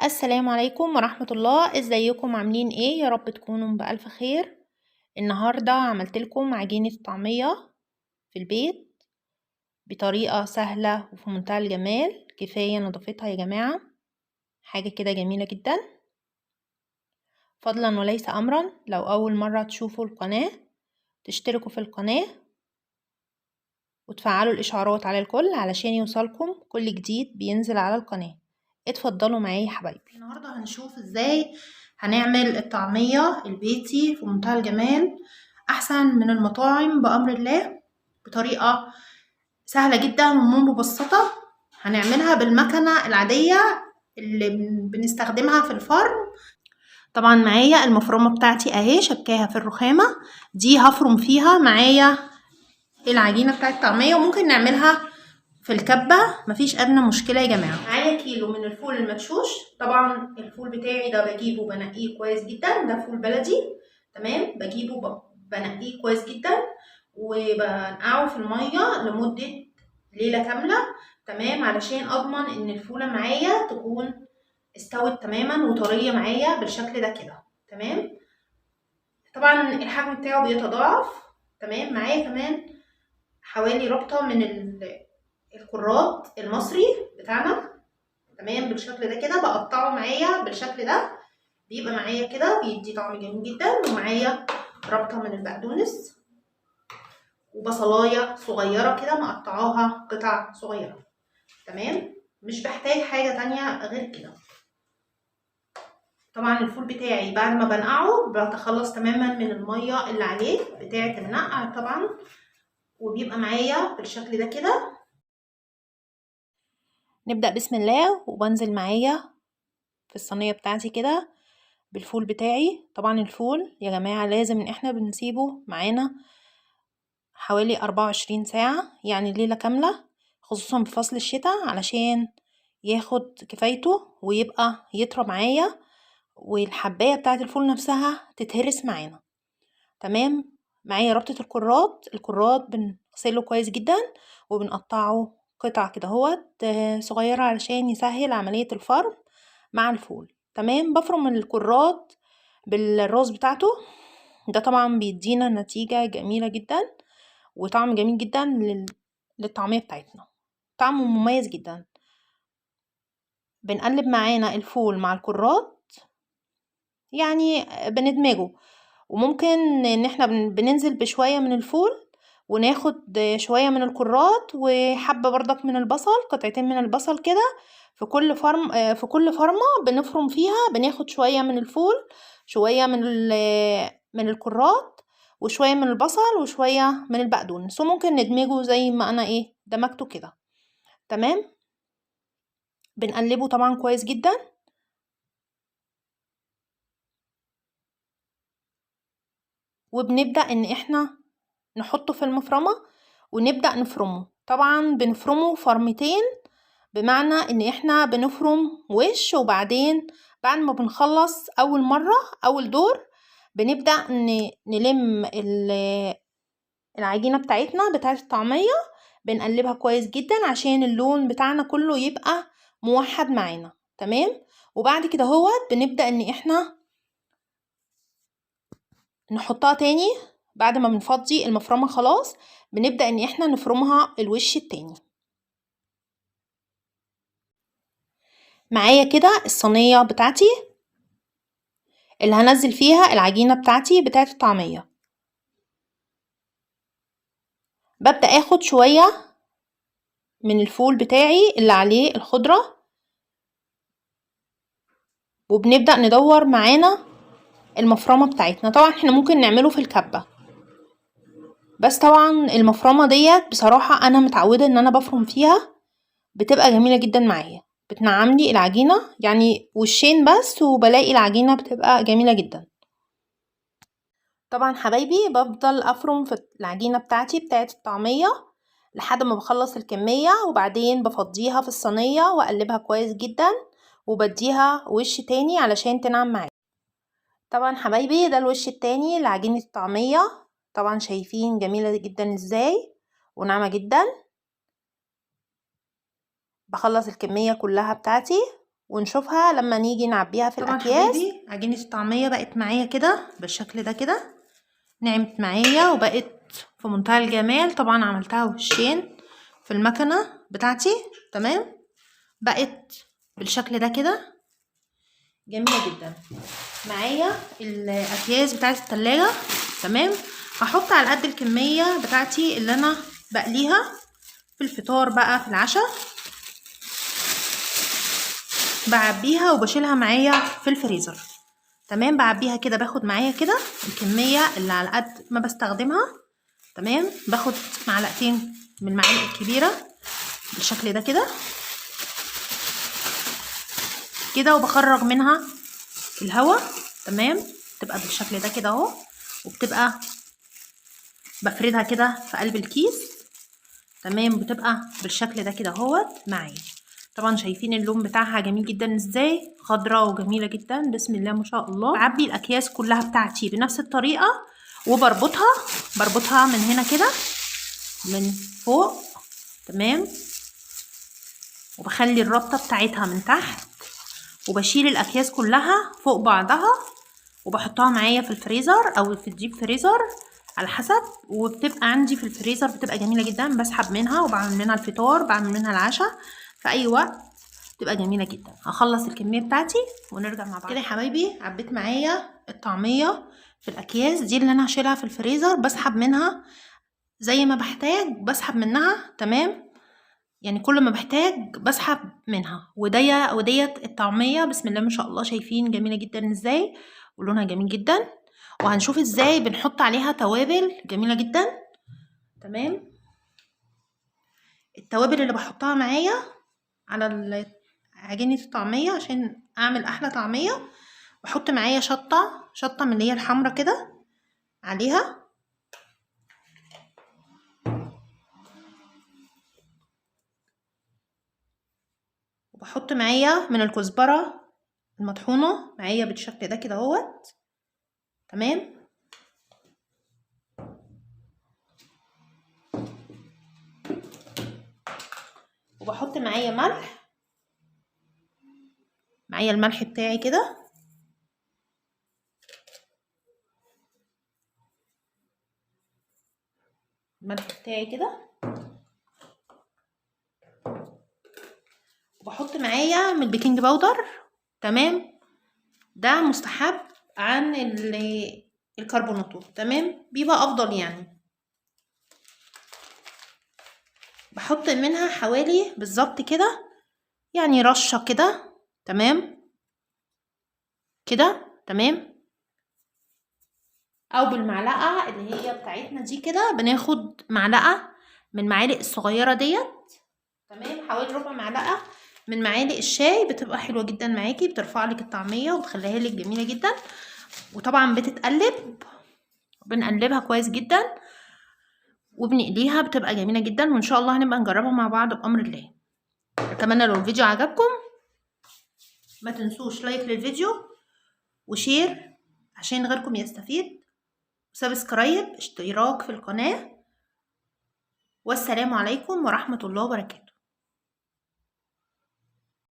السلام عليكم ورحمة الله. ازيكم عاملين ايه؟ يا رب تكونوا بألف خير. النهاردة عملت لكم عجينة طعمية في البيت بطريقة سهلة وفي منتهى الجمال. كفاية نضافتها يا جماعة، حاجة كده جميلة جدا. فضلا وليس أمرا، لو أول مرة تشوفوا القناة تشتركوا في القناة وتفعلوا الإشعارات على الكل علشان يوصلكم كل جديد بينزل على القناة. اتفضلوا معايا يا حبايبي. النهارده هنشوف ازاي هنعمل الطعمية البيتي في منتهى الجمال، احسن من المطاعم بأمر الله، بطريقة سهلة جدا ومبسطة. هنعملها بالمكنة العادية اللي بنستخدمها في الفرن. طبعا معايا المفرمة بتاعتي اهي، شبكاها في الرخامة دي، هفرم فيها معايا العجينة بتاعت الطعمية، وممكن نعملها في الكبة، مفيش ادنى مشكله يا جماعه. معايا كيلو من الفول المدشوش. طبعا الفول بتاعي ده بجيبه بنقيه كويس جدا، ده فول بلدي تمام. بجيبه بنقيه كويس جدا وبنقعه في الميه لمده ليله كامله تمام، علشان اضمن ان الفوله معايا تكون استوت تماما وطريه معايا بالشكل ده كده تمام. طبعا الحجم بتاعه بيتضاعف تمام. معايا كمان حوالي ربطه من الكرات المصري بتاعنا تمام، بالشكل ده كده. بقطعه معايا بالشكل ده، بيبقى معايا كده بيدي طعم جميل جدا. ومعايا ربطه من البقدونس وبصلايه صغيره كده مقطعاها قطع صغيره تمام. مش بحتاج حاجه تانية غير كده. طبعا الفول بتاعي بعد ما بنقعه بتخلص تماما من الميه اللي عليه بتاعه النقع طبعا، وبيبقى معايا بالشكل ده كده. نبدأ بسم الله، وبنزل معايا في الصينية بتاعتي كده بالفول بتاعي. طبعا الفول يا جماعة لازم ان احنا بنسيبه معانا حوالي 24 ساعة، يعني ليلة كاملة، خصوصا في فصل الشتاء، علشان ياخد كفايته ويبقى يطرى معايا، والحباية بتاعة الفول نفسها تتهرس معانا تمام. معايا ربطة الكرات بنغسله كويس جدا وبنقطعه قطع كده هوت صغيرة علشان يسهل عملية الفرم مع الفول تمام. بفرم الكرات بالراس بتاعته، ده طبعا بيدينا نتيجة جميلة جدا وطعم جميل جدا للطعمية بتاعتنا، طعمه مميز جدا. بنقلب معانا الفول مع الكرات، يعني بندمجه. وممكن ان احنا بننزل بشوية من الفول وناخد شوية من الكرات وحبة برضك من البصل، قطعتين من البصل كده في كل فرمة بنفرم فيها. بناخد شوية من الفول، شوية من الكرات، وشوية من البصل، وشوية من البقدونس، وممكن ندمجه زي ما انا دمجته كده تمام. بنقلبه طبعا كويس جدا، وبنبدأ ان احنا نحطه في المفرمة ونبدأ نفرمه. طبعا بنفرمه فرمتين، بمعنى ان احنا بنفرم وش، وبعدين بعد ما بنخلص اول مرة اول دور بنبدأ نلم العجينة بتاعتنا بتاعت الطعمية، بنقلبها كويس جدا عشان اللون بتاعنا كله يبقى موحد معانا تمام. وبعد كده بنبدأ ان احنا نحطها تاني بعد ما بنفضي المفرمة خلاص. بنبدأ ان احنا نفرمها الوش التاني. معايا كده الصينية بتاعتي اللي هنزل فيها العجينة بتاعتي بتاعت الطعمية. ببدأ اخد شوية من الفول بتاعي اللي عليه الخضرة، وبنبدأ ندور معانا المفرمة بتاعتنا. طبعا احنا ممكن نعمله في الكبة، بس طبعا المفرمة ديت بصراحة انا متعودة ان انا بفرم فيها، بتبقى جميلة جدا معايا، بتنعملي العجينة يعني وشين بس وبلاقي العجينة بتبقى جميلة جدا. طبعا حبايبي بفضل افرم في العجينة بتاعتي بتاعت الطعمية لحد ما بخلص الكمية، وبعدين بفضيها في الصينية واقلبها كويس جدا وبديها وش تاني علشان تنعم معايا. طبعا حبايبي ده الوش التاني لعجينة الطعمية. طبعا شايفين جميلة جدا ازاي وناعمة جدا. بخلص الكمية كلها بتاعتي ونشوفها لما نيجي نعبيها في الاكياس. حبايبي عجينة الطعمية بقت معايا كده بالشكل ده كده، نعمت معايا وبقت في منتهى الجمال. طبعا عملتها وشين في المكنة بتاعتي، تمام، بقت بالشكل ده كده جميلة جدا. معايا الاكياس بتاعت التلاجة، تمام، هحط على قد الكمية بتاعتي اللي انا بقليها في الفطار بقى في العشاء، بعبيها وبشيلها معايا في الفريزر، تمام. بعبيها كده، باخد معايا كده الكمية اللي على قد ما بستخدمها، تمام. باخد معلقتين من المعالق الكبيرة بالشكل ده كده كده، وبخرج منها الهواء، تمام. تبقى بالشكل ده كده اهو، وبتبقى بفردها كده في قلب الكيس، تمام. بتبقى بالشكل ده كده اهوت معايا. طبعا شايفين اللون بتاعها جميل جدا ازاي، خضراء وجميله جدا، بسم الله ما شاء الله. بعبي الاكياس كلها بتاعتي بنفس الطريقه، وبربطها من هنا كده من فوق، تمام، وبخلي الربطه بتاعتها من تحت، وبشيل الاكياس كلها فوق بعضها وبحطها معايا في الفريزر او في الديب فريزر على حسب، وبتبقى عندي في الفريزر بتبقى جميله جدا. بسحب منها وبعمل منها الفطار، بعمل منها العشاء في اي وقت، بتبقى جميله جدا. هخلص الكميه بتاعتي ونرجع مع بعض. كده يا حبايبي عبيت معايا الطعميه في الاكياس دي اللي انا هشيلها في الفريزر، بسحب منها زي ما بحتاج، بسحب منها، تمام، يعني كل ما بحتاج بسحب منها. وديت الطعميه بسم الله ما شاء الله، شايفين جميله جدا ازاي ولونها جميل جدا. وهنشوف ازاي بنحط عليها توابل جميله جدا، تمام. التوابل اللي بحطها معايا على عجينه الطعميه عشان اعمل احلى طعميه، بحط معايا شطه من اللي هي الحمرا كده عليها، وبحط معايا من الكزبره المطحونه معايا بالشكل ده كده اهوت، تمام. وبحط معايا معايا الملح بتاعي كده، الملح بتاعي كده، وبحط معايا من البيكنج باودر، تمام. ده مستحب عن الكربوناتو، تمام، بيبقى افضل يعني. بحط منها حوالي بالظبط كده، يعني رشة كده، تمام كده، تمام. او بالمعلقة اللي هي بتاعتنا دي كده، بناخد معلقة من المعالق الصغيرة ديت، تمام، حوالي ربع معلقة من معالق الشاي، بتبقى حلوة جدا معاكي، بترفع لك الطعمية وبتخليها لك جميلة جدا. وطبعا بتتقلب، بنقلبها كويس جدا وبنقليها، بتبقى جميلة جدا. وان شاء الله هنبقى نجربها مع بعض بأمر الله. اتمنى لو الفيديو عجبكم ما تنسوش لايك للفيديو وشير عشان غيركم يستفيد، وسبسكرايب، اشتراك في القناة. والسلام عليكم ورحمة الله وبركاته.